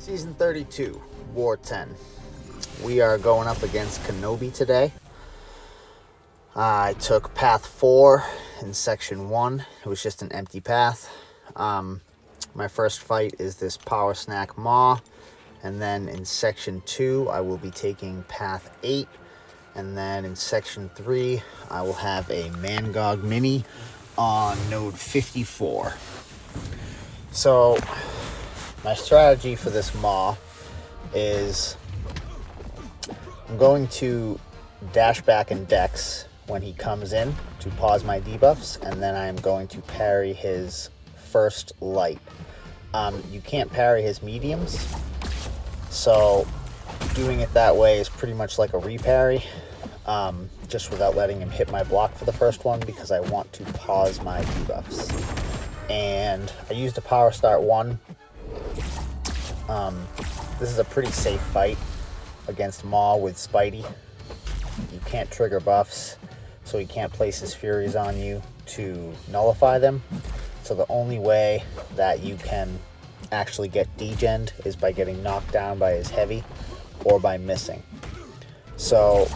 Season 32, War 10. We are going up against KenoB today. I took path 4 in section 1. It was just an empty path. My first fight is this Powersnack Maw. And then in section 2, I will be taking path 8. And then in section 3, I will have a Mangog Mini on node 54. So my strategy for this Maw is I'm going to dash back in Dex when he comes in to pause my debuffs, and then I am going to parry his first light. You can't parry his mediums, so doing it that way is pretty much like a reparry, just without letting him hit my block for the first one, because I want to pause my debuffs. And I used a Power Start 1. This is a pretty safe fight against Maw with Spidey. You can't trigger buffs, so he can't place his Furies on you to nullify them. So the only way that you can actually get degened is by getting knocked down by his heavy or by missing. So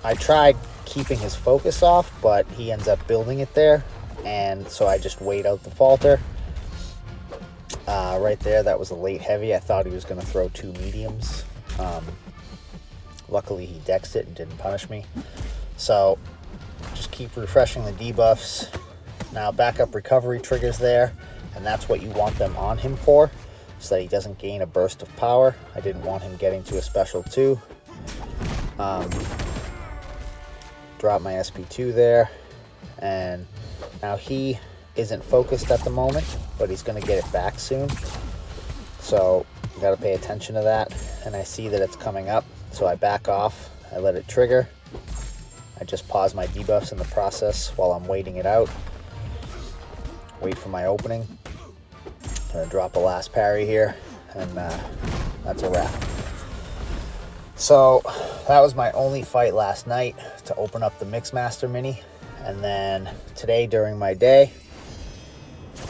I tried keeping his focus off, but he ends up building it there, and so I just wait out the falter. Right there, that was a late heavy. I thought he was going to throw 2 mediums. Luckily he dexed it and didn't punish me. So just keep refreshing the debuffs. Now backup recovery triggers there, and that's what you want them on him for, so that he doesn't gain a burst of power. I didn't want him getting to a special 2. Drop my SP2 there, and now he isn't focused at the moment, but he's going to get it back soon. So you got to pay attention to that, and I see that it's coming up, so I back off. I let it trigger. I just pause my debuffs in the process while I'm waiting it out. Wait for my opening. I'm going to drop a last parry here, and that's a wrap. So that was my only fight last night to open up the Mixmaster Mini. And then today during my day,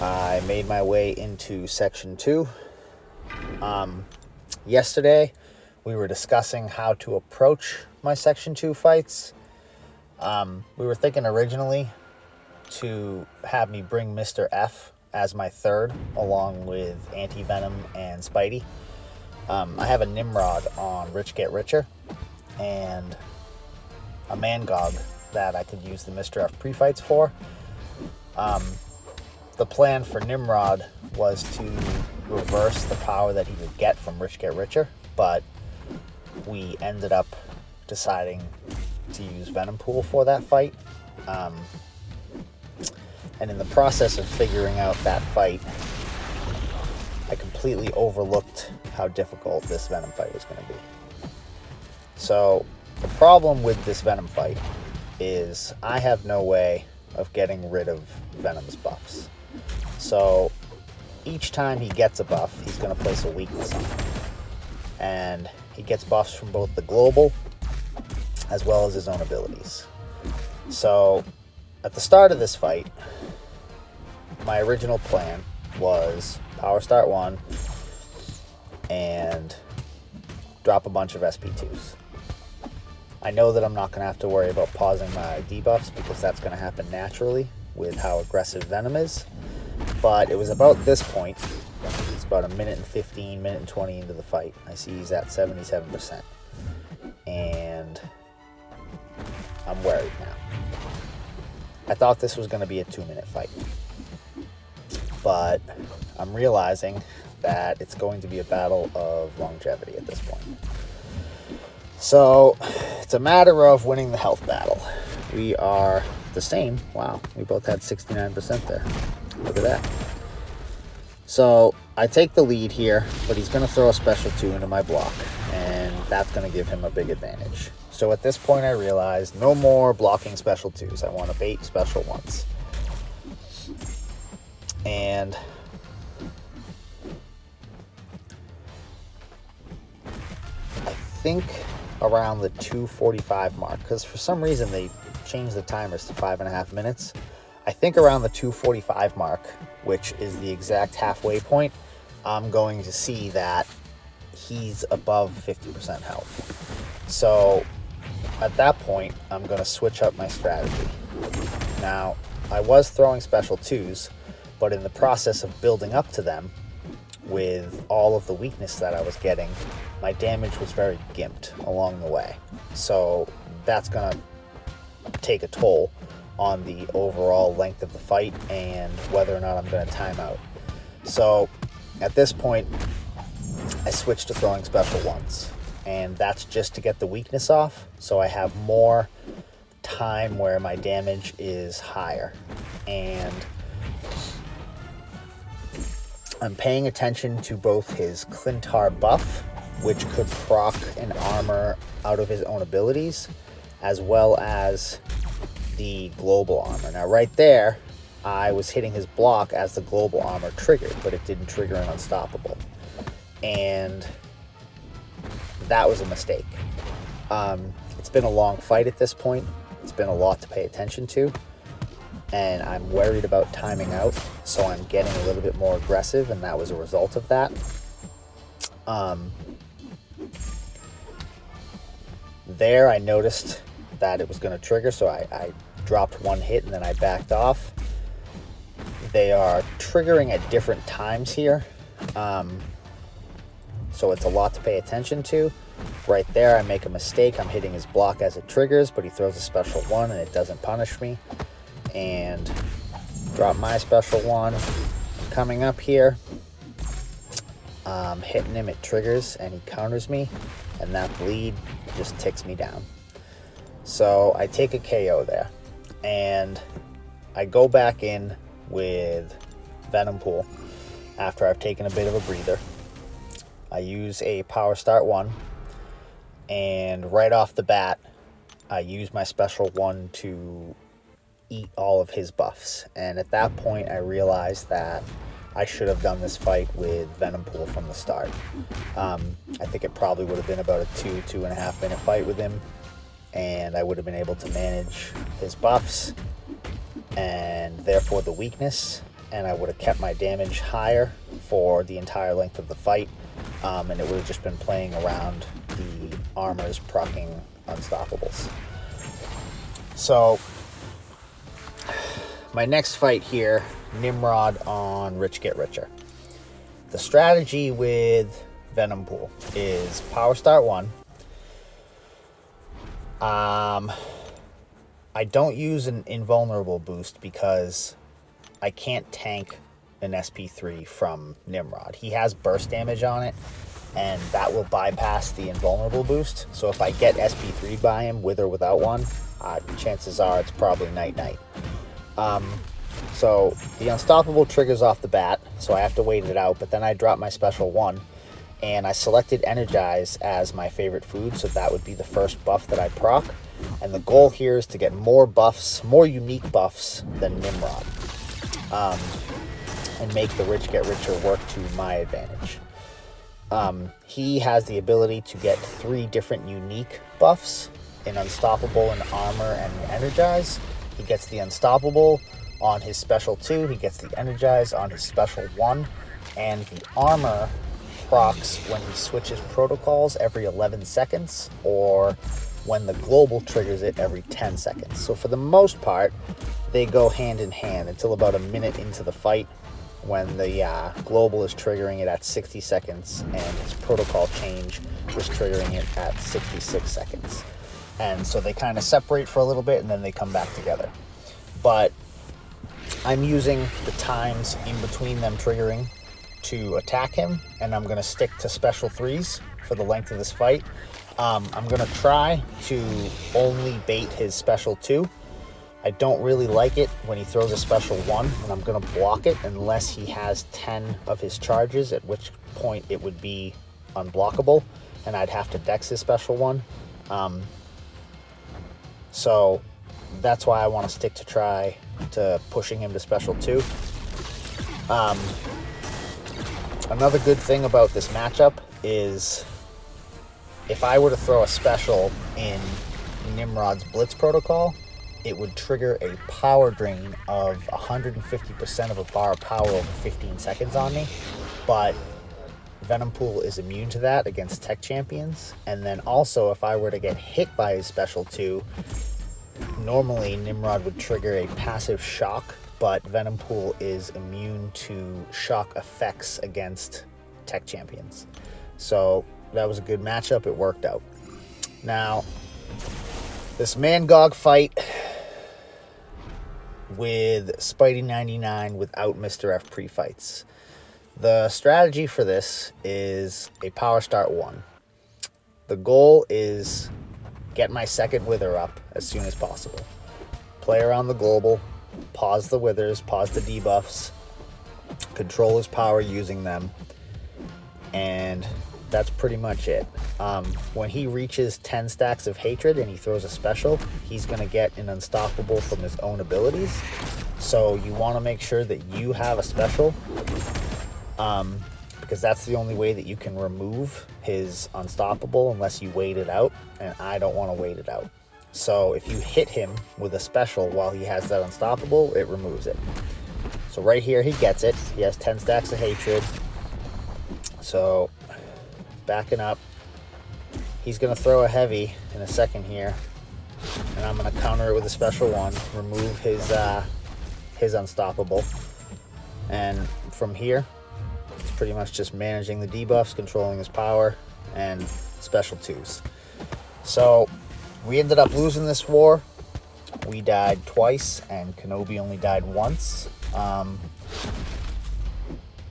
I made my way into section 2. Yesterday, we were discussing how to approach my section 2 fights. We were thinking originally to have me bring Mr. F as my third, along with Anti-Venom and Spidey. I have a Nimrod on Rich Get Richer, and a Mangog that I could use the Mr. F pre-fights for. The plan for Nimrod was to reverse the power that he would get from Rich Get Richer, but we ended up deciding to use Venom Pool for that fight. And in the process of figuring out that fight, I completely overlooked how difficult this Venom fight was going to be. So the problem with this Venom fight is I have no way of getting rid of Venom's buffs. So each time he gets a buff, he's going to place a weakness on it. And he gets buffs from both the global as well as his own abilities. So at the start of this fight, my original plan was Power Start 1 and drop a bunch of SP2s. I know that I'm not going to have to worry about pausing my debuffs, because that's going to happen naturally with how aggressive Venom is. But it was about this point, it's about a minute and 15, minute and 20 into the fight. I see he's at 77%. And I'm worried now. I thought this was going to be a 2-minute fight, but I'm realizing that it's going to be a battle of longevity at this point. So it's a matter of winning the health battle. We are the same. Wow, we both had 69% there. Look at that. So I take the lead here, but he's going to throw a special 2 into my block, and that's going to give him a big advantage. So at this point I realized no more blocking special 2s. I want to bait special 1s. And I think around the 2:45 mark, because for some reason they changed the timers to 5.5 minutes. I think around the 2:45 mark, which is the exact halfway point, I'm going to see that he's above 50% health. So at that point, I'm going to switch up my strategy. Now, I was throwing special 2s, but in the process of building up to them, with all of the weakness that I was getting, my damage was very gimped along the way. So that's going to take a toll on the overall length of the fight and whether or not I'm going to time out. So at this point, I switched to throwing special 1s, and that's just to get the weakness off, so I have more time where my damage is higher. And I'm paying attention to both his Clintar buff, which could proc an armor out of his own abilities, as well as the global armor. Now right there, I was hitting his block as the global armor triggered, but it didn't trigger an unstoppable. And that was a mistake. It's been a long fight at this point. It's been a lot to pay attention to. And I'm worried about timing out, so I'm getting a little bit more aggressive, and that was a result of that. There I noticed that it was going to trigger, so I dropped one hit and then I backed off. They are triggering at different times here, so it's a lot to pay attention to. Right there I make a mistake. I'm hitting his block as it triggers, but he throws a special 1 and it doesn't punish me. And drop my special 1. Coming up here, hitting him, it triggers and he counters me, and that bleed just ticks me down. So I take a KO there, and I go back in with Venom Pool after I've taken a bit of a breather. I use a Power Start 1, and right off the bat I use my special 1 to eat all of his buffs. And at that point I realized that I should have done this fight with Venom Pool from the start. I think it probably would have been about a 2.5 minute fight with him, and I would have been able to manage his buffs and therefore the weakness, and I would have kept my damage higher for the entire length of the fight, and it would have just been playing around the armors proccing unstoppables. So my next fight here, Nimrod on Rich Get Richer. The strategy with Venom Pool is Power Start 1. I don't use an invulnerable boost because I can't tank an SP3 from Nimrod. He has burst damage on it, and that will bypass the invulnerable boost. So if I get SP3 by him with or without one, chances are it's probably night-night. So the unstoppable triggers off the bat, so I have to wait it out, but then I drop my special 1, and I selected Energize as my favorite food, so that would be the first buff that I proc. And the goal here is to get more buffs, more unique buffs than Nimrod, and make the Rich Get Richer work to my advantage. He has the ability to get 3 different unique buffs in Unstoppable and Armor and Energize. He gets the Unstoppable on his special 2, he gets the Energize on his special 1, and the Armor procs when he switches protocols every 11 seconds, or when the global triggers it every 10 seconds. So for the most part, they go hand in hand until about a minute into the fight, when the global is triggering it at 60 seconds and his protocol change was triggering it at 66 seconds. And so they kind of separate for a little bit and then they come back together. But I'm using the times in between them triggering to attack him, and I'm going to stick to special 3s for the length of this fight. I'm going to try to only bait his special 2. I don't really like it when he throws a special 1, and I'm going to block it unless he has 10 of his charges, at which point it would be unblockable, and I'd have to dex his special 1. So that's why I want to stick to try to pushing him to special 2. Another good thing about this matchup is if I were to throw a special in Nimrod's Blitz protocol, it would trigger a power drain of 150% of a bar of power over 15 seconds on me. But Venom Pool is immune to that against tech champions. And then also, if I were to get hit by his special 2, normally Nimrod would trigger a passive shock, but Venom Pool is immune to shock effects against tech champions. So that was a good matchup. It worked out. Now, this Mangog fight with Spidey 99 without Mr. F pre-fights. The strategy for this is a power start 1. The goal is get my second wither up as soon as possible. Play around the global, pause the withers, pause the debuffs, control his power using them, and that's pretty much it. When he reaches 10 stacks of hatred and he throws a special, he's going to get an unstoppable from his own abilities. So you want to make sure that you have a special, because that's the only way that you can remove his unstoppable unless you wait it out, and I don't want to wait it out. So if you hit him with a special while he has that unstoppable, it removes it. So right here he gets it. He has 10 stacks of hatred. So backing up, he's going to throw a heavy in a second here, and I'm going to counter it with a special 1, remove his unstoppable, and from here it's pretty much just managing the debuffs, controlling his power, and special 2s. So we ended up losing this war. We died twice and KenoB only died once.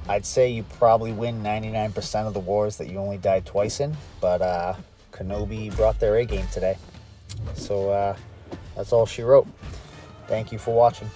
I'd say you probably win 99% of the wars that you only died twice in, but KenoB brought their A game today. So that's all she wrote. Thank you for watching.